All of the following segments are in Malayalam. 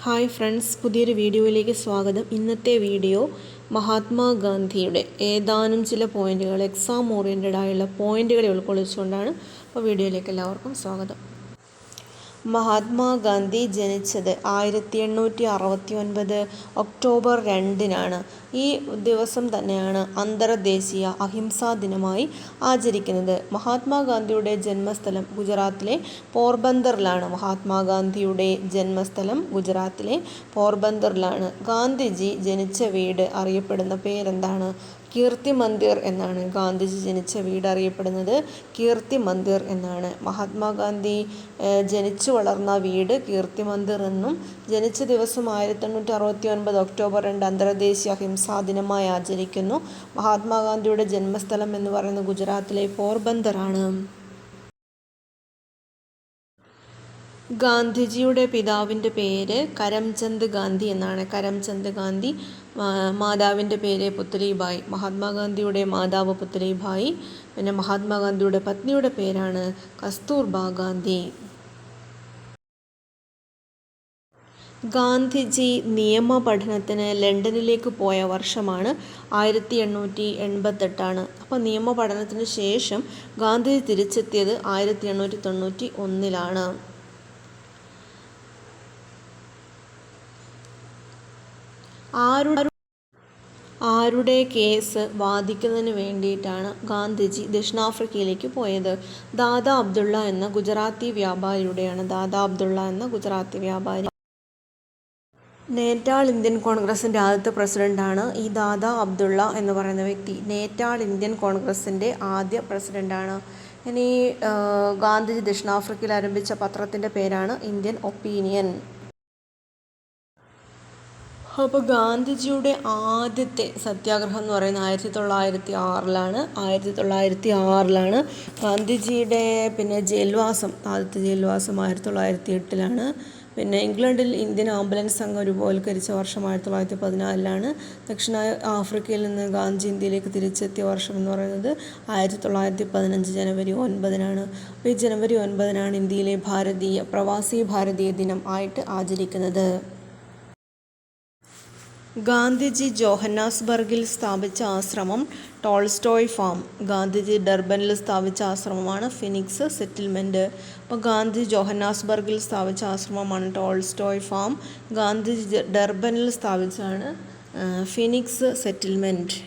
ഹായ് ഫ്രണ്ട്സ്, പുതിയൊരു വീഡിയോയിലേക്ക് സ്വാഗതം. ഇന്നത്തെ വീഡിയോ മഹാത്മാഗാന്ധിയുടെ ഏതാനും ചില പോയിന്റുകൾ, എക്സാം ഓറിയൻറ്റഡ് ആയുള്ള പോയിന്റുകളെ ഉൾക്കൊള്ളിച്ചുകൊണ്ടാണ്. അപ്പോൾ വീഡിയോയിലേക്ക് എല്ലാവർക്കും സ്വാഗതം. മഹാത്മാഗാന്ധി ജനിച്ചത് 1869 ഒക്ടോബർ 2-നാണ്. ഈ ദിവസം തന്നെയാണ് അന്തർദേശീയ അഹിംസാ ദിനമായി ആചരിക്കുന്നത്. മഹാത്മാഗാന്ധിയുടെ ജന്മസ്ഥലം ഗുജറാത്തിലെ പോർബന്തറിലാണ്. ഗാന്ധിജി ജനിച്ച വീട് അറിയപ്പെടുന്ന പേരെന്താണ്? കീർത്തി മന്ദിർ എന്നാണ് ഗാന്ധിജി ജനിച്ച വീട് അറിയപ്പെടുന്നത്. കീർത്തി മന്ദിർ എന്നാണ്. മഹാത്മാഗാന്ധി ജനിച്ചു വളർന്ന വീട് കീർത്തി മന്ദിർ എന്നും, ജനിച്ച ദിവസം 1869 ഒക്ടോബർ 2 അന്തർദേശീയ അഹിംസാ ദിനമായി ആചരിക്കുന്നു. മഹാത്മാഗാന്ധിയുടെ ജന്മസ്ഥലം എന്ന് പറയുന്നത് ഗുജറാത്തിലെ പോർബന്തറാണ്. ഗാന്ധിജിയുടെ പിതാവിൻ്റെ പേര് കരംചന്ദ് ഗാന്ധി എന്നാണ്. കരംചന്ദ് ഗാന്ധി. മാതാവിൻ്റെ പേര് പുത്ലിബായി. മഹാത്മാഗാന്ധിയുടെ മാതാവ് പുത്ലിബായി. പിന്നെ മഹാത്മാഗാന്ധിയുടെ പത്നിയുടെ പേരാണ് കസ്തൂർബ ഗാന്ധി. ഗാന്ധിജി നിയമ പഠനത്തിന് ലണ്ടനിലേക്ക് പോയ വർഷമാണ് 1888. അപ്പോൾ നിയമ പഠനത്തിന് ശേഷം ഗാന്ധിജി തിരിച്ചെത്തിയത് 1891. ആരുടെ കേസ് വാദിക്കുന്നതിന് വേണ്ടിയിട്ടാണ് ഗാന്ധിജി ദക്ഷിണാഫ്രിക്കയിലേക്ക് പോയത്? ദാദാ അബ്ദുള്ള എന്ന ഗുജറാത്തി വ്യാപാരിയുടെയാണ്. നേറ്റാൾ ഇന്ത്യൻ കോൺഗ്രസിൻ്റെ ആദ്യത്തെ പ്രസിഡൻ്റാണ് ഈ ദാദാ അബ്ദുള്ള എന്ന് പറയുന്ന വ്യക്തി. നേറ്റാൾ ഇന്ത്യൻ കോൺഗ്രസിൻ്റെ ആദ്യ പ്രസിഡൻ്റാണ്. ഇനി ഗാന്ധിജി ദക്ഷിണാഫ്രിക്കയിൽ ആരംഭിച്ച പത്രത്തിൻ്റെ പേരാണ് ഇന്ത്യൻ ഒപ്പീനിയൻ. അപ്പോൾ ഗാന്ധിജിയുടെ ആദ്യത്തെ സത്യാഗ്രഹം എന്ന് പറയുന്നത് 1906-ലാണ്. ഗാന്ധിജിയുടെ ജയിൽവാസം, ആദ്യത്തെ ജയിൽവാസം 1908-ലാണ്. പിന്നെ ഇംഗ്ലണ്ടിൽ ഇന്ത്യൻ ആംബുലൻസ് സംഘം രൂപവൽക്കരിച്ച വർഷം 1914-ലാണ്. ദക്ഷിണ ആഫ്രിക്കയിൽ നിന്ന് ഗാന്ധി ഇന്ത്യയിലേക്ക് തിരിച്ചെത്തിയ വർഷം എന്ന് പറയുന്നത് 1915 ജനുവരി 9-നാണ്. അപ്പോൾ ഈ ജനുവരി 9-നാണ് ഇന്ത്യയിലെ പ്രവാസി ഭാരതീയ ദിനം ആയിട്ട് ആചരിക്കുന്നത്. ഗാന്ധിജി ജോഹന്നാസ്ബർഗിൽ സ്ഥാപിച്ച ആശ്രമം ടോൾസ്റ്റോയ് ഫാം. ഗാന്ധിജി ഡർബനിൽ സ്ഥാപിച്ച ആശ്രമമാണ് ഫിനിക്സ് സെറ്റിൽമെൻറ്റ്. അപ്പോൾ ഗാന്ധിജി ജോഹന്നാസ്ബർഗിൽ സ്ഥാപിച്ച ആശ്രമമാണ് ടോൾസ്റ്റോയ് ഫാം. ഗാന്ധിജി ഡർബനിൽ സ്ഥാപിച്ചാണ് ഫിനിക്സ് സെറ്റിൽമെൻറ്റ്.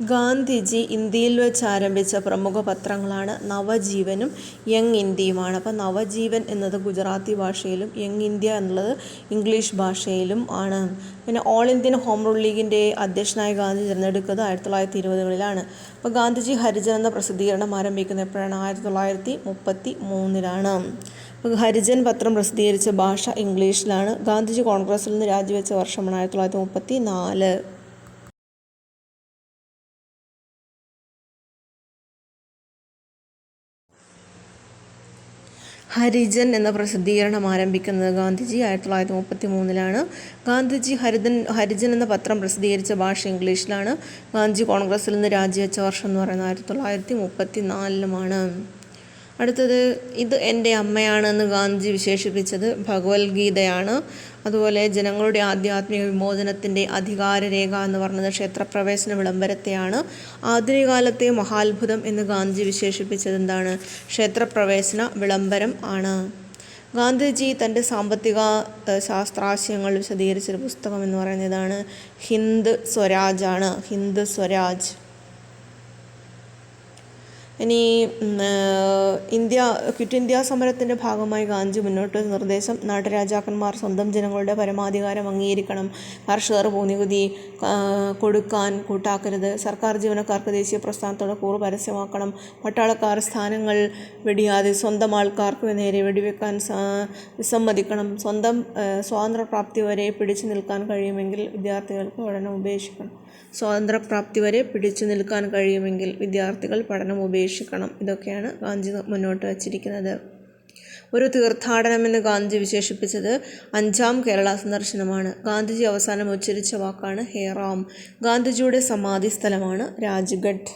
ഗാന്ധിജി ഇന്ത്യയിൽ വെച്ച് ആരംഭിച്ച പ്രമുഖ പത്രങ്ങളാണ് നവജീവനും യങ് ഇന്ത്യയുമാണ്. അപ്പോൾ നവജീവൻ എന്നത് ഗുജറാത്തി ഭാഷയിലും യങ് ഇന്ത്യ എന്നുള്ളത് ഇംഗ്ലീഷ് ഭാഷയിലും ആണ്. പിന്നെ ഓൾ ഇന്ത്യൻ ഹോം റൂൾ ലീഗിൻ്റെ അധ്യക്ഷനായി ഗാന്ധി തിരഞ്ഞെടുക്കുന്നത് 1920-കളിലാണ്. അപ്പോൾ ഗാന്ധിജി ഹരിജൻ എന്ന പ്രസിദ്ധീകരണം ആരംഭിക്കുന്നത് എപ്പോഴാണ്? 1933-ലാണ്. ഹരിജൻ പത്രം പ്രസിദ്ധീകരിച്ച ഭാഷ ഇംഗ്ലീഷിലാണ്. ഗാന്ധിജി കോൺഗ്രസിൽ നിന്ന് രാജിവെച്ച വർഷമാണ് 1934. ഹരിജൻ എന്ന പ്രസിദ്ധീകരണം ആരംഭിക്കുന്നത് ഗാന്ധിജി 1933-ലാണ്. ഗാന്ധിജി ഹരിജൻ എന്ന പത്രം പ്രസിദ്ധീകരിച്ച ഭാഷ ഇംഗ്ലീഷിലാണ്. ഗാന്ധിജി കോൺഗ്രസിൽ നിന്ന് രാജിവെച്ച വർഷം എന്ന് പറയുന്നത് 1934-ലുമാണ്. അടുത്തത്, ഇത് എൻ്റെ അമ്മയാണെന്ന് ഗാന്ധിജി വിശേഷിപ്പിച്ചത് ഭഗവത്ഗീതയാണ്. അതുപോലെ ജനങ്ങളുടെ ആധ്യാത്മിക വിമോചനത്തിൻ്റെ അധികാരരേഖ എന്ന് പറയുന്നത് ക്ഷേത്രപ്രവേശന വിളംബരത്തെയാണ്. ആധുനിക കാലത്തെ മഹാത്ഭുതം എന്ന് ഗാന്ധിജി വിശേഷിപ്പിച്ചത് എന്താണ്? ക്ഷേത്രപ്രവേശന വിളംബരം ആണ്. ഗാന്ധിജി തൻ്റെ സാമ്പത്തിക ശാസ്ത്രാശയങ്ങൾ വിശദീകരിച്ചൊരു പുസ്തകം എന്ന് പറയുന്നതാണ് ഹിന്ദ് സ്വരാജ് ആണ്. ഇനി ക്വിറ്റ് ഇന്ത്യ സമരത്തിൻ്റെ ഭാഗമായി ഗാന്ധി മുന്നോട്ട് വെച്ച നിർദ്ദേശം, നാട്ടുരാജാക്കന്മാർ സ്വന്തം ജനങ്ങളുടെ പരമാധികാരം അംഗീകരിക്കണം, കർഷകർ ഭൂനികുതി കൊടുക്കാൻ കൂട്ടാക്കരുത്, സർക്കാർ ജീവനക്കാർക്ക് ദേശീയ പ്രസ്ഥാനത്തോട് കൂറ് പരസ്യമാക്കണം, പട്ടാളക്കാർ സ്ഥാനങ്ങൾ വെടിയാതെ സ്വന്തം ആൾക്കാർക്ക് നേരെ വെടിവെക്കാൻ വിസമ്മതിക്കണം, സ്വാതന്ത്ര്യപ്രാപ്തി വരെ പിടിച്ചു നിൽക്കാൻ കഴിയുമെങ്കിൽ വിദ്യാർത്ഥികൾ പഠനം ഉപേക്ഷിക്കണം. ഇതൊക്കെയാണ് ഗാന്ധി മുന്നോട്ട് വച്ചിരിക്കുന്നത്. ഒരു തീർത്ഥാടനമെന്ന് ഗാന്ധി വിശേഷിപ്പിച്ചത് 5ാം കേരള സന്ദർശനമാണ്. ഗാന്ധിജി അവസാനം ഉച്ചരിച്ച വാക്കാണ് ഹേ റാം. ഗാന്ധിജിയുടെ സമാധി സ്ഥലമാണ് രാജ്ഘട്ട്.